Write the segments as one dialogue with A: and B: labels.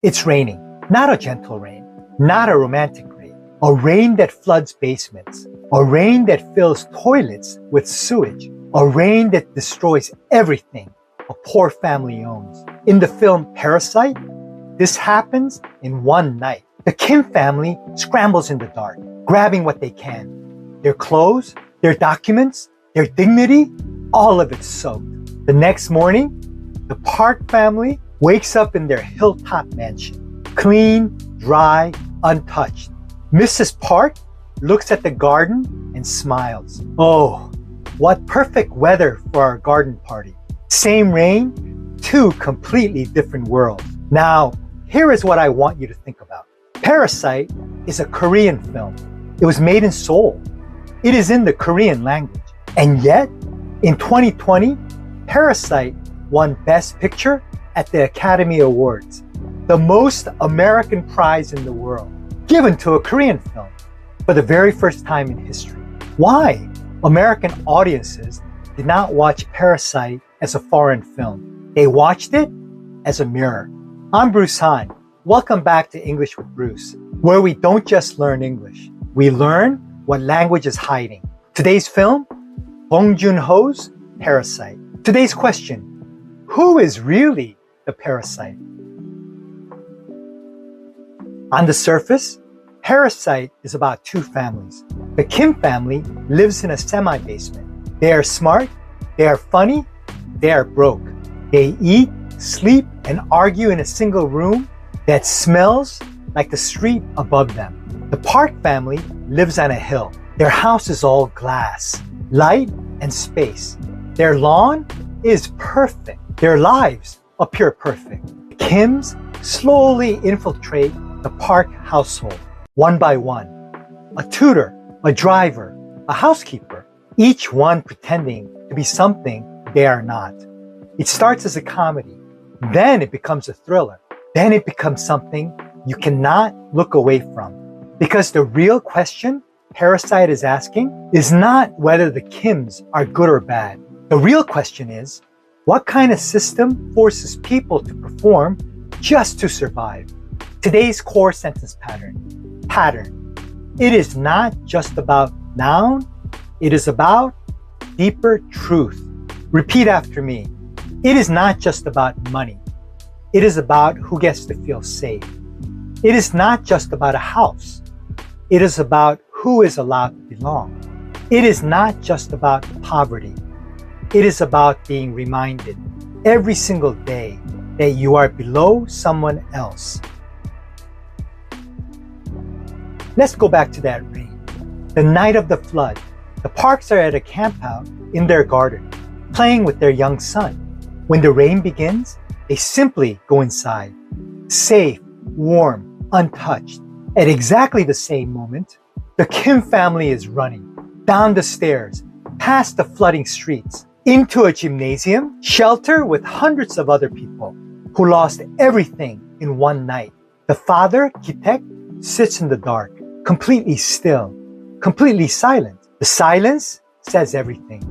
A: It's raining, not a gentle rain, not a romantic rain, a rain that floods basements, a rain that fills toilets with sewage, a rain that destroys everything a poor family owns. In the film Parasite, this happens in one night. The Kim family scrambles in the dark, grabbing what they can. Their clothes, their documents, their dignity, all of it soaked. The next morning, the Park family wakes up in their hilltop mansion, clean, dry, untouched. Mrs. Park looks at the garden and smiles. Oh, what perfect weather for our garden party. Same rain, two completely different worlds. Now, here is what I want you to think about. Parasite is a Korean film. It was made in Seoul. It is in the Korean language. And yet, in 2020, Parasite won Best Picture at the Academy Awards, the most American prize in the world, given to a Korean film for the very first time in history. Why? American audiences did not watch Parasite as a foreign film. They watched it as a mirror. I'm Bruce Hahn. Welcome back to English with Bruce, where we don't just learn English. We learn what language is hiding. Today's film, Bong Joon-ho's Parasite. Today's question, who is really the parasite? On the surface, Parasite is about two families. The Kim family lives in a semi-basement. They are smart, they are funny, they are broke. They eat, sleep, and argue in a single room that smells like the street above them. The Park family lives on a hill. Their house is all glass, light, and space. Their lawn is perfect. Their lives appear perfect. The Kims slowly infiltrate the Park household, one by one. A tutor, a driver, a housekeeper, each one pretending to be something they are not. It starts as a comedy, then it becomes a thriller, then it becomes something you cannot look away from. Because the real question Parasite is asking is not whether the Kims are good or bad. The real question is, what kind of system forces people to perform just to survive? Today's core sentence pattern. It is not just about noun, it is about deeper truth. Repeat after me. It is not just about money. It is about who gets to feel safe. It is not just about a house. It is about who is allowed to belong. It is not just about poverty. It is about being reminded every single day that you are below someone else. Let's go back to that rain. The night of the flood, the Parks are at a campout in their garden, playing with their young son. When the rain begins, they simply go inside, safe, warm, untouched. At exactly the same moment, the Kim family is running down the stairs, past the flooding streets, into a gymnasium, shelter with hundreds of other people who lost everything in one night. The father, Ki-taek, sits in the dark, completely still, completely silent. The silence says everything.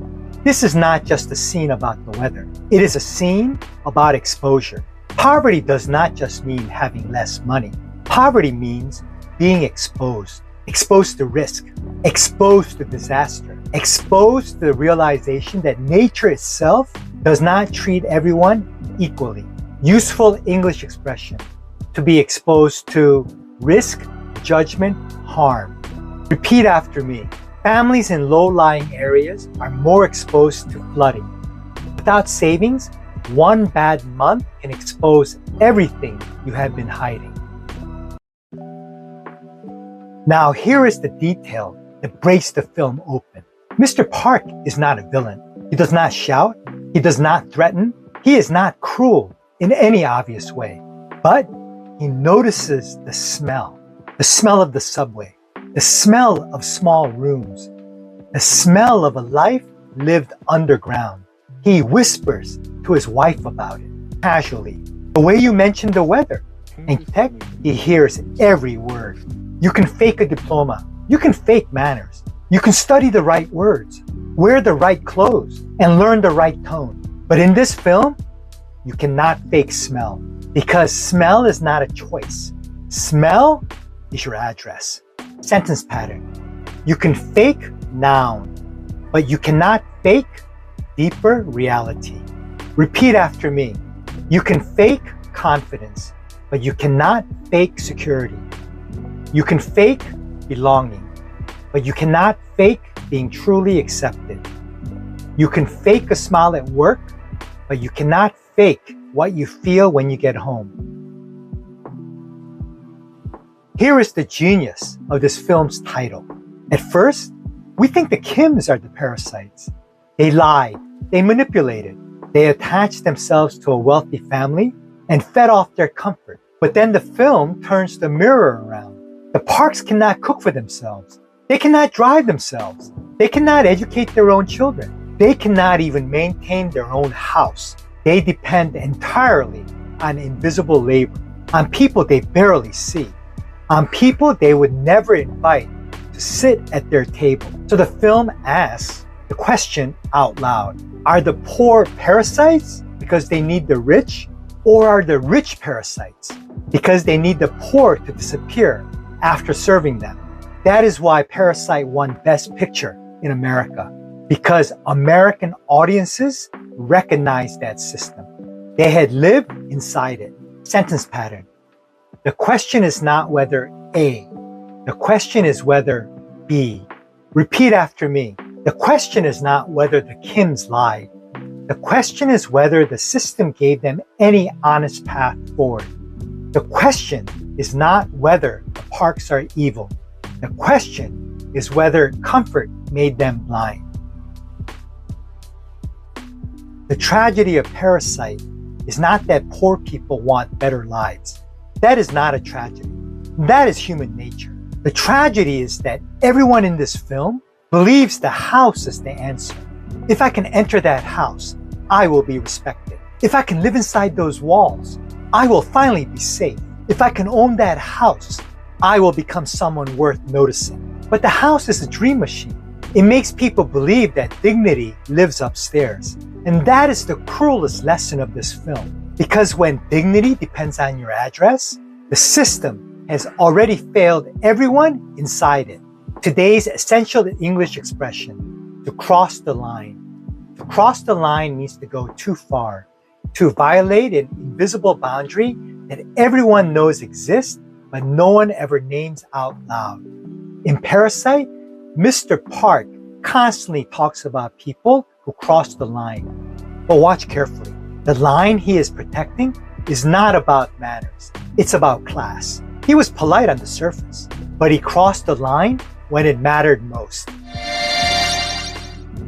A: This is not just a scene about the weather. It is a scene about exposure. Poverty does not just mean having less money. Poverty means being exposed. Exposed to risk, exposed to disaster, exposed to the realization that nature itself does not treat everyone equally. Useful English expression, to be exposed to risk, judgment, harm. Repeat after me. Families in low-lying areas are more exposed to flooding. Without savings, one bad month can expose everything you have been hiding. Now here is the detail that breaks the film open. Mr. Park is not a villain. He does not shout. He does not threaten. He is not cruel in any obvious way. But he notices the smell of the subway, the smell of small rooms, the smell of a life lived underground. He whispers to his wife about it, casually, the way you mentioned the weather. And he hears every word. You can fake a diploma. You can fake manners. You can study the right words, wear the right clothes, and learn the right tone. But in this film, you cannot fake smell because smell is not a choice. Smell is your address. Sentence pattern. You can fake noun, but you cannot fake deeper reality. Repeat after me. You can fake confidence, but you cannot fake security. You can fake belonging, but you cannot fake being truly accepted. You can fake a smile at work, but you cannot fake what you feel when you get home. Here is the genius of this film's title. At first, we think the Kims are the parasites. They lied, they manipulated, they attached themselves to a wealthy family and fed off their comfort. But then the film turns the mirror around. The Parks cannot cook for themselves. They cannot drive themselves. They cannot educate their own children. They cannot even maintain their own house. They depend entirely on invisible labor, on people they barely see, on people they would never invite to sit at their table. So the film asks the question out loud. Are the poor parasites because they need the rich? Or are the rich parasites because they need the poor to disappear after serving them? That is why Parasite won Best Picture in America, because American audiences recognized that system. They had lived inside it. Sentence pattern. The question is not whether A. The question is whether B. Repeat after me. The question is not whether the Kims lied. The question is whether the system gave them any honest path forward. The question is not whether the Parks are evil. The question is whether comfort made them blind. The tragedy of Parasite is not that poor people want better lives. That is not a tragedy. That is human nature. The tragedy is that everyone in this film believes the house is the answer. If I can enter that house, I will be respected. If I can live inside those walls, I will finally be safe. If I can own that house, I will become someone worth noticing. But the house is a dream machine. It makes people believe that dignity lives upstairs. And that is the cruelest lesson of this film. Because when dignity depends on your address, the system has already failed everyone inside it. Today's essential English expression, to cross the line. To cross the line means to go too far, to violate an invisible boundary that everyone knows exists, but no one ever names out loud. In Parasite, Mr. Park constantly talks about people who cross the line. But watch carefully. The line he is protecting is not about manners. It's about class. He was polite on the surface, but he crossed the line when it mattered most.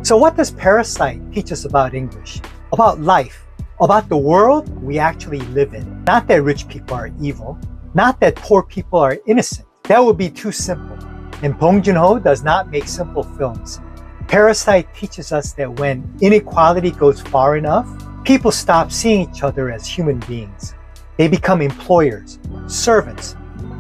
A: So what does Parasite teach us about English? About life, about the world we actually live in. Not that rich people are evil, not that poor people are innocent. That would be too simple. And Bong Joon-ho does not make simple films. Parasite teaches us that when inequality goes far enough, people stop seeing each other as human beings. They become employers, servants,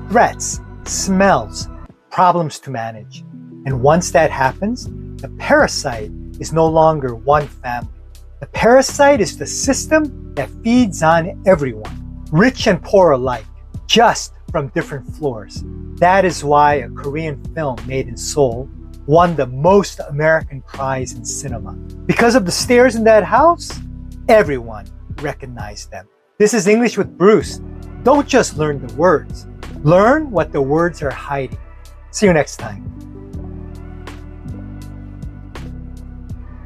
A: threats, smells, problems to manage. And once that happens, the parasite is no longer one family. The parasite is the system that feeds on everyone, rich and poor alike, just from different floors. That is why a Korean film made in Seoul won the most American prize in cinema. Because of the stairs in that house, everyone recognized them. This is English with Bruce. Don't just learn the words. Learn what the words are hiding. See you next time.